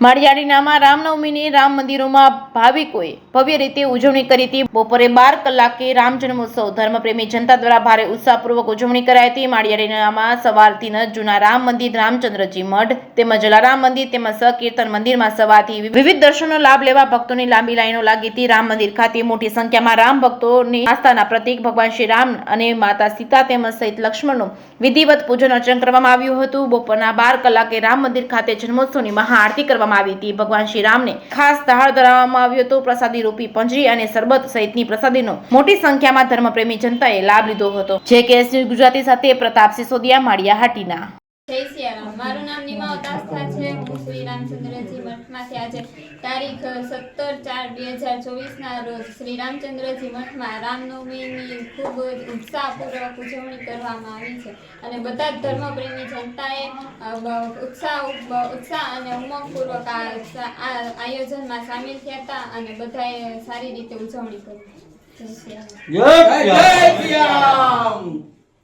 માળિયાડીનામાં રામનવમીની રામ મંદિરોમાં ભાવિકોએ ભવ્ય રીતે ઉજવણી કરી હતી। બપોરે 12 કલાકે રામ જન્મોત્સવ ધર્મપ્રેમી જનતા દ્વારા ભારે ઉત્સાહપૂર્વક ઉજવણી કરાઈ હતી। માળિયાડીનામાં સવારથી જ જૂના રામ મંદિર, રામચંદ્રજી મઠ તેમજ જલારામ મંદિર તેમજ સકીર્તન મંદિરમાં સવારથી વિવિધ દર્શનનો લાભ લેવા ભક્તોની લાંબી લાઈનો લાગી હતી। રામ મંદિર ખાતે મોટી સંખ્યામાં રામ ભક્તોની આસ્થાના પ્રતીક ભગવાન શ્રી રામ અને માતા સીતા તેમજ સહિત લક્ષ્મણનું વિધિવત પૂજન અર્ચન કરવામાં આવ્યું હતું। બપોરના 12 કલાકે રામ મંદિર ખાતે જન્મોત્સવની મહાઆરતી કરવામાં આવી હતી। ભગવાન શ્રી રામને ખાસ દહાડ ધરાવવામાં આવ્યો હતો। પ્રસાદી રૂપી પંજરી અને સરબત સહિતની પ્રસાદીનો મોટી સંખ્યામાં ધર્મપ્રેમી જનતાએ લાભ લીધો હતો। જે કે ગુજરાતી સાથે પ્રતાપ સિસોદિયા, માળિયાહાટીના। જય સિયારામ। મારું નામ નિમાવત આસ્થા છે। હું શ્રી રામચંદ્રજી મઠમાંથી આજે તારીખ 17/4/2024 ના રોજ શ્રી રામચંદ્રજી મઠમાં રામનવમીની ખૂબ ઉત્સાહપૂર્વક ઉજવણી કરવામાં આવી છે અને બધા જ ધર્મપ્રેમી જનતાએ ઉત્સાહ અને ઉમંગપૂર્વક આ આયોજનમાં સામેલ થયા હતા અને બધાએ સારી રીતે ઉજવણી કરી। જય સિયારામ। જય સિયારામ।